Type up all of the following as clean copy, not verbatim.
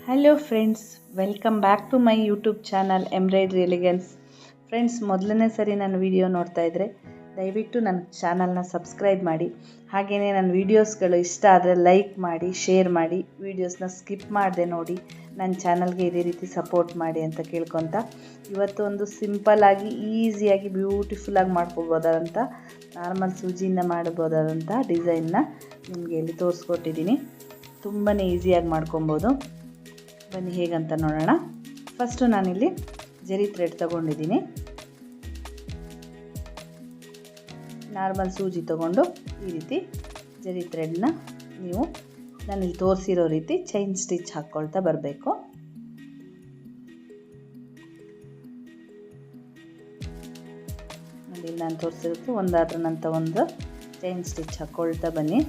Hello friends, welcome back to my YouTube channel embroidery elegance. Friends, ಮೊದಲನೇ ಸರಿ ನನ್ನ video ನೋಡ್ತಾ ಇದ್ದರೆ ದಯವಿಟ್ಟು ನನ್ನ ಚಾನಲ್ನ ಸಬ್ಸ್ಕ್ರೈಬ್ ಮಾಡಿ. ಹಾಗೆಯೇ ನನ್ನ ವೀಡಿಯೋಸ್ಗಳು ಇಷ್ಟ ಆದರೆ ಲೈಕ್ ಮಾಡಿ, ಶೇರ್ ಮಾಡಿ, ವೀಡಿಯೋಸ್ನ ಸ್ಕಿಪ್ ಮಾಡದೆ ನೋಡಿ ನನ್ನ ಚಾನಲ್ಗೆ ಇದೇ ರೀತಿ ಸಪೋರ್ಟ್ ಮಾಡಿ ಅಂತ ಕೇಳ್ಕೊತ, ಇವತ್ತು ಒಂದು ಸಿಂಪಲ್ಲಾಗಿ ಈಸಿಯಾಗಿ ಬ್ಯೂಟಿಫುಲ್ಲಾಗಿ ಮಾಡ್ಕೋಬೋದಾದಂಥ ನಾರ್ಮಲ್ ಸೂಜಿಯಿಂದ ಮಾಡ್ಬೋದಾದಂಥ ಡಿಸೈನ್ನ ನಿಮಗೆ ಇಲ್ಲಿ ತೋರಿಸ್ಕೊಟ್ಟಿದ್ದೀನಿ. ತುಂಬಾ ಈಸಿಯಾಗಿ ಮಾಡ್ಕೊಬೋದು. ಬನ್ನಿ ಹೇಗಂತ ನೋಡೋಣ. ಫಸ್ಟು ನಾನಿಲ್ಲಿ ಜರಿ ಥ್ರೆಡ್ ತಗೊಂಡಿದ್ದೀನಿ. ನಾರ್ಮಲ್ ಸೂಜಿ ತಗೊಂಡು ಈ ರೀತಿ ಜರಿ ಥ್ರೆಡ್ನ ನೀವು ನಾನಿಲ್ಲಿ ತೋರಿಸಿರೋ ರೀತಿ ಚೈನ್ ಸ್ಟಿಚ್ ಹಾಕ್ಕೊಳ್ತಾ ಬರಬೇಕು. ಇಲ್ಲಿ ನಾನು ತೋರಿಸಿರೋದು ಒಂದಾದ್ರ ನಂತರ ಒಂದು ಚೈನ್ ಸ್ಟಿಚ್ ಹಾಕ್ಕೊಳ್ತಾ ಬನ್ನಿ.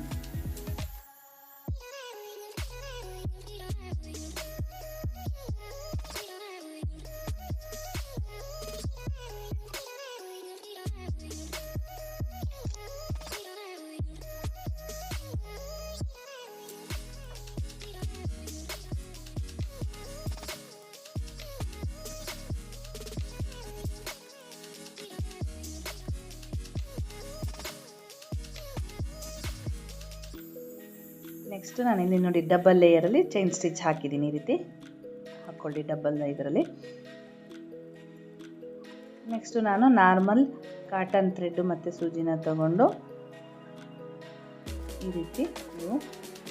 ನೆಕ್ಸ್ಟ್ ನಾನಿಲ್ಲಿ ನೋಡಿ ಡಬಲ್ ಲೇಯರಲ್ಲಿ ಚೈನ್ ಸ್ಟಿಚ್ ಹಾಕಿದ್ದೀನಿ. ಈ ರೀತಿ ಹಾಕ್ಕೊಳ್ಳಿ ಡಬಲ್ ಇದರಲ್ಲಿ. ನೆಕ್ಸ್ಟು ನಾನು ನಾರ್ಮಲ್ ಕಾಟನ್ ಥ್ರೆಡ್ ಮತ್ತು ಸೂಜಿನ ತಗೊಂಡು ಈ ರೀತಿ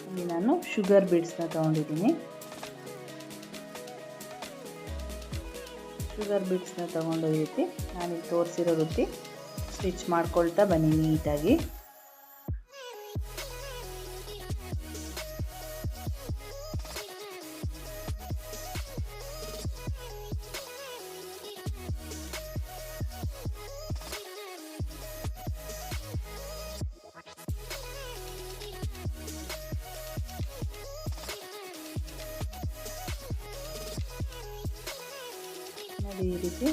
ಇಲ್ಲಿ ನಾನು ಶುಗರ್ ಬೀಡ್ಸ್ನ ತಗೊಂಡಿದ್ದೀನಿ. ಶುಗರ್ ಬೀಡ್ಸ್ನ ತಗೊಂಡು ಈ ರೀತಿ ನಾನಿಲ್ಲಿ ತೋರಿಸಿರೋ ರೀತಿ ಸ್ಟಿಚ್ ಮಾಡ್ಕೊಳ್ತಾ ಬನ್ನಿ ನೀಟಾಗಿ. ನೋಡಿ ಈ ರೀತಿ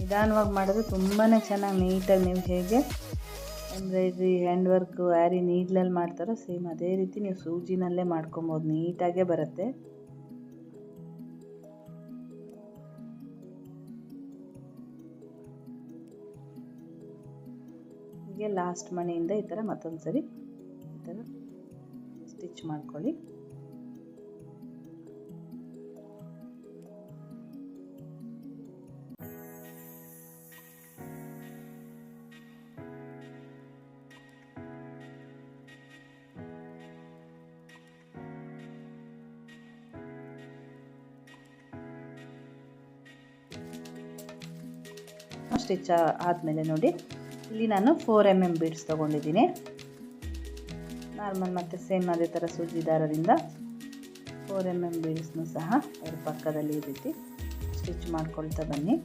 ನಿಧಾನವಾಗಿ ಮಾಡಿದ್ರೆ ತುಂಬಾ ಚೆನ್ನಾಗಿ ನೀಟಾಗಿ ನೀವು ಹೇಗೆ ಎಂಬ್ರಾಯ್ಡ್ರಿ ಹ್ಯಾಂಡ್ ವರ್ಕ್ ಆ್ಯರಿ ನೀಡ್ಲಲ್ಲಿ ಮಾಡ್ತಾರೋ ಸೇಮ್ ಅದೇ ರೀತಿ ನೀವು ಸೂಜಿನಲ್ಲೇ ಮಾಡ್ಕೊಬೋದು. ನೀಟಾಗೇ ಬರುತ್ತೆ. ಹೀಗೆ ಲಾಸ್ಟ್ ಮಣೆಯಿಂದ ಈ ಥರ ಮತ್ತೊಂದು ಸರಿ ಈ ಥರ ಸ್ಟಿಚ್ ಮಾಡ್ಕೊಳ್ಳಿ. ಸ್ಟಿಚ್ ಆದಮೇಲೆ ನೋಡಿ ಇಲ್ಲಿ ನಾನು 4 mm ಬೀಡ್ಸ್ ತೊಗೊಂಡಿದ್ದೀನಿ. ನಾರ್ಮಲ್ ಮತ್ತು ಸೇಮ್ ಅದೇ ಥರ ಸೂಜಿ ದಾರದಿಂದ 4 mm ಬೀಡ್ಸ್ನು ಸಹ ಅದರ ಪಕ್ಕದಲ್ಲಿ ಈ ರೀತಿ ಸ್ಟಿಚ್ ಮಾಡ್ಕೊಳ್ತಾ ಬನ್ನಿ.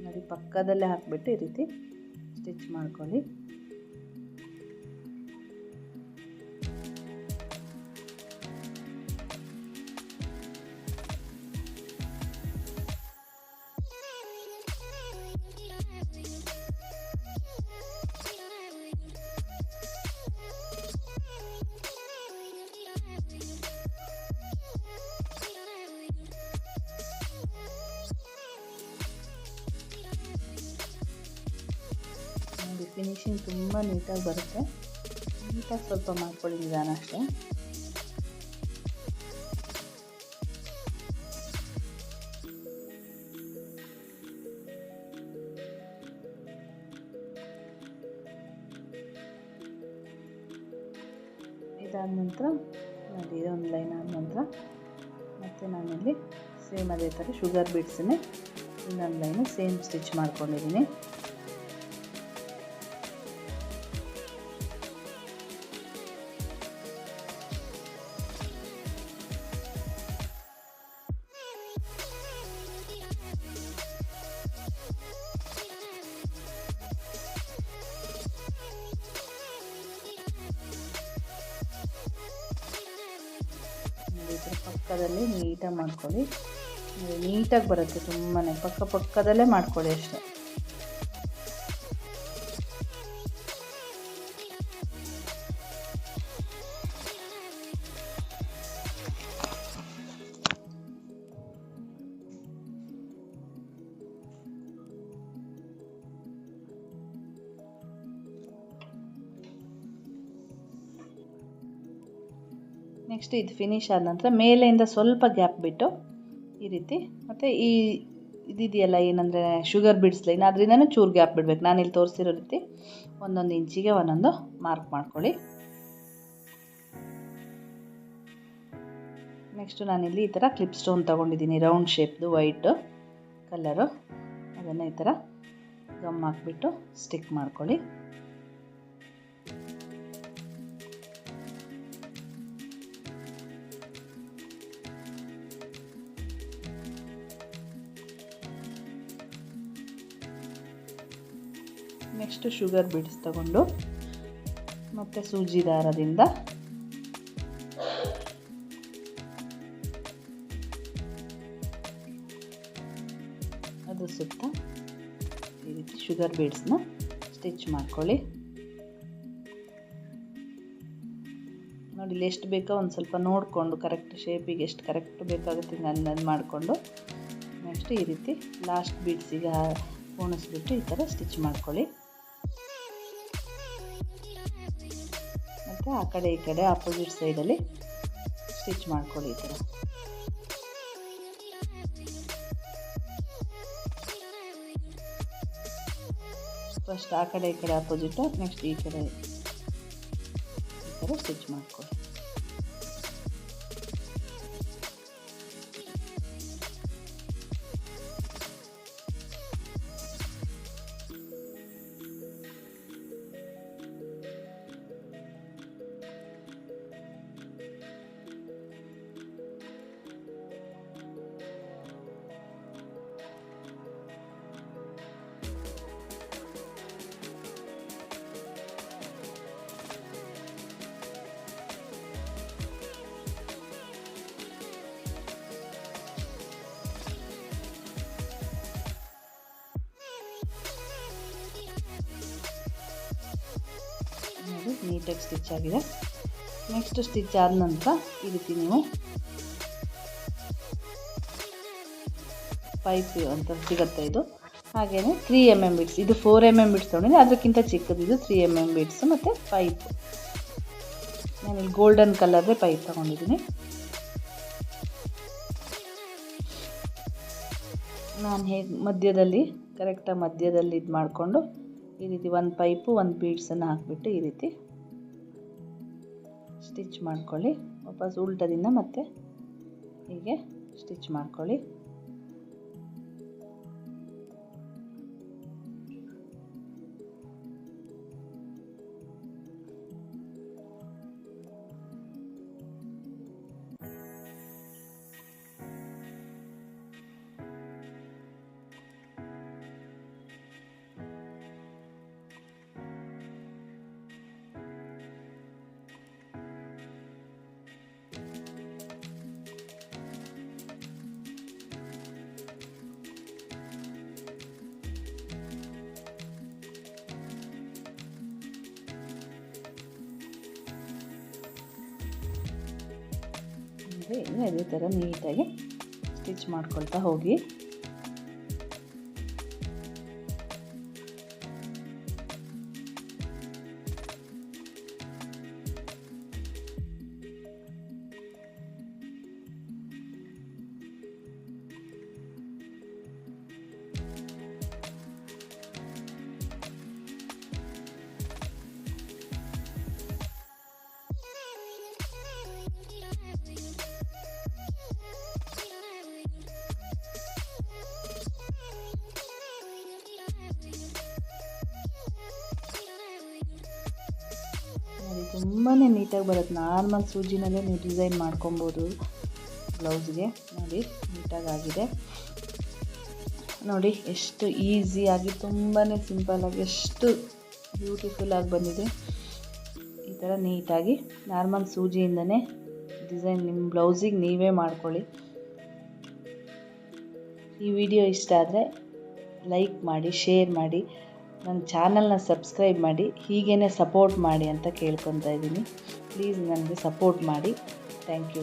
ನೋಡಿ ಪಕ್ಕದಲ್ಲೇ ಹಾಕಿಬಿಟ್ಟು ಈ ರೀತಿ ಸ್ಟಿಚ್ ಮಾಡ್ಕೊಳ್ಳಿ. ಫಿನಿಶಿಂಗ್ ತುಂಬ ನೀಟಾಗಿ ಬರುತ್ತೆ. ನೀಟಾಗಿ ಸ್ವಲ್ಪ ಮಾಡ್ಕೊಳ್ಳಿ ನಿಧಾನ ಅಷ್ಟೇ. ಇದಾದ ನಂತರ ನೋಡಿ ಇದೊಂದು ಲೈನ್ ಆದ ನಂತರ ಮತ್ತು ನಾನಿಲ್ಲಿ ಸೇಮ್ ಅದೇ ಥರ ಶುಗರ್ ಬೀಡ್ಸನ್ನೇ ಇನ್ನೊಂದು ಲೈನು ಸೇಮ್ ಸ್ಟಿಚ್ ಮಾಡ್ಕೊಂಡಿದ್ದೀನಿ. ಪಕ್ಕದಲ್ಲಿ ನೀಟಾಗಿ ಮಾಡ್ಕೊಳ್ಳಿ. ನೀಟಾಗಿ ಬರುತ್ತೆ. ತುಂಬಾ ಪಕ್ಕದಲ್ಲೇ ಮಾಡ್ಕೊಳ್ಳಿ ಅಷ್ಟೇ. ನೆಕ್ಸ್ಟ್ ಇದು ಫಿನಿಶ್ ಆದ ನಂತರ ಮೇಲೆಯಿಂದ ಸ್ವಲ್ಪ ಗ್ಯಾಪ್ ಬಿಟ್ಟು ಈ ರೀತಿ, ಮತ್ತು ಇದಿದೆಯಲ್ಲ ಏನಂದರೆ ಶುಗರ್ ಬೀಡ್ಸ್ ಲೈನ್, ಅದರಿಂದನೂ ಚೂರು ಗ್ಯಾಪ್ ಬಿಡಬೇಕು. ನಾನಿಲ್ಲಿ ತೋರಿಸಿರೋ ರೀತಿ 1 ಇಂಚಿಗೆ ಒಂದೊಂದು ಮಾರ್ಕ್ ಮಾಡ್ಕೊಳ್ಳಿ. ನೆಕ್ಸ್ಟು ನಾನಿಲ್ಲಿ ಈ ಥರ ಕ್ಲಿಪ್ ಸ್ಟೋನ್ ತೊಗೊಂಡಿದ್ದೀನಿ, ರೌಂಡ್ ಶೇಪ್ದು ವೈಟ್ ಕಲರು. ಅದನ್ನು ಈ ಥರ ಗಮ್ ಹಾಕ್ಬಿಟ್ಟು ಸ್ಟಿಕ್ ಮಾಡ್ಕೊಳ್ಳಿ. ನೆಕ್ಸ್ಟು ಶುಗರ್ ಬೀಡ್ಸ್ ತಗೊಂಡು ಮತ್ತು ಸೂಜಿ ದಾರದಿಂದ ಅದು ಸುತ್ತ ಈ ರೀತಿ ಶುಗರ್ ಬೀಡ್ಸ್ನ ಸ್ಟಿಚ್ ಮಾಡ್ಕೊಳ್ಳಿ. ನೋಡಿ ಇಲ್ಲಿ ಎಷ್ಟು ಬೇಕೋ ಒಂದು ಸ್ವಲ್ಪ ನೋಡಿಕೊಂಡು ಕರೆಕ್ಟ್ ಶೇಪಿಗೆ ಎಷ್ಟು ಕರೆಕ್ಟ್ ಬೇಕಾಗುತ್ತೆ ಅಂದು ಮಾಡಿಕೊಂಡು ನೆಕ್ಸ್ಟ್ ಈ ರೀತಿ ಲಾಸ್ಟ್ ಬೀಡ್ಸಿಗೆ ಪೋಣಿಸ್ಬಿಟ್ಟು ಈ ಥರ ಸ್ಟಿಚ್ ಮಾಡ್ಕೊಳ್ಳಿ. ಮತ್ತು ಆ ಕಡೆ ಈ ಕಡೆ ಆಪೋಸಿಟ್ ಸೈಡಲ್ಲಿ ಸ್ಟಿಚ್ ಮಾಡ್ಕೊಳ್ಳಿ ಈ ಥರ. ಫಸ್ಟ್ ಆ ಕಡೆ ಈ ಕಡೆ ಆಪೋಸಿಟು, ನೆಕ್ಸ್ಟ್ ಈ ಕಡೆ ಈ ಥರ ಸ್ಟಿಚ್ ಮಾಡ್ಕೊಳ್ಳಿ. ನೋಡಿ ನೀಟಾಗಿ ಸ್ಟಿಚ್ ಆಗಿದೆ. ನೆಕ್ಸ್ಟ್ ಸ್ಟಿಚ್ ಆದ ನಂತರ ಈ ರೀತಿ ನೀವು ಪೈಪ್ ಅಂತ ಸಿಗುತ್ತೆ ಇದು. ಹಾಗೆಯೇ 3 mm ಬೀಡ್ಸ್, ಇದು 4 mm ಬೀಡ್ಸ್ ತೊಗೊಂಡಿದ್ದೀನಿ, ಅದಕ್ಕಿಂತ ಚಿಕ್ಕದು ಇದು 3 mm ಬೀಡ್ಸ್ ಮತ್ತು ಪೈಪ್. ನಾನಿಲ್ಲಿ ಗೋಲ್ಡನ್ ಕಲರ್ದೇ ಪೈಪ್ ತೊಗೊಂಡಿದ್ದೀನಿ. ನಾನು ಹೇಗೆ ಮಧ್ಯದಲ್ಲಿ ಕರೆಕ್ಟಾಗಿ ಮಧ್ಯದಲ್ಲಿ ಇದು ಮಾಡಿಕೊಂಡು ಈ ರೀತಿ ಒಂದು ಪೈಪು ಒಂದು ಬೀಡ್ಸನ್ನು ಹಾಕಿಬಿಟ್ಟು ಈ ರೀತಿ ಸ್ಟಿಚ್ ಮಾಡ್ಕೊಳ್ಳಿ. ವಾಪಸ್ ಉಲ್ಟದಿಂದ ಮತ್ತೆ ಹೀಗೆ ಸ್ಟಿಚ್ ಮಾಡ್ಕೊಳ್ಳಿ. ಅದೇ ಥರ ನೀಟಾಗಿ ಸ್ಟಿಚ್ ಮಾಡ್ಕೊಳ್ತಾ ಹೋಗಿ. ತುಂಬಾ ನೀಟಾಗಿ ಬರುತ್ತೆ. ನಾರ್ಮಲ್ ಸೂಜಿನಲ್ಲೇ ನೀವು ಡಿಸೈನ್ ಮಾಡ್ಕೊಬೋದು ಬ್ಲೌಸ್ಗೆ. ನೋಡಿ ನೀಟಾಗಿದೆ. ನೋಡಿ ಎಷ್ಟು ಈಸಿಯಾಗಿ, ತುಂಬಾ ಸಿಂಪಲ್ಲಾಗಿ, ಎಷ್ಟು ಬ್ಯೂಟಿಫುಲ್ಲಾಗಿ ಬಂದಿದೆ. ಈ ಥರ ನೀಟಾಗಿ ನಾರ್ಮಲ್ ಸೂಜಿಯಿಂದನೇ ಡಿಸೈನ್ ನಿಮ್ಮ ಬ್ಲೌಸಿಗೆ ನೀವೇ ಮಾಡ್ಕೊಳ್ಳಿ. ಈ ವಿಡಿಯೋ ಇಷ್ಟ ಆದರೆ ಲೈಕ್ ಮಾಡಿ, ಶೇರ್ ಮಾಡಿ, ನನ್ನ ಚಾನಲ್ನ ಸಬ್ಸ್ಕ್ರೈಬ್ ಮಾಡಿ, ಹೀಗೇ ಸಪೋರ್ಟ್ ಮಾಡಿ ಅಂತ ಕೇಳ್ಕೊತಾ ಇದ್ದೀನಿ. ಪ್ಲೀಸ್ ನನಗೆ ಸಪೋರ್ಟ್ ಮಾಡಿ. Thank you.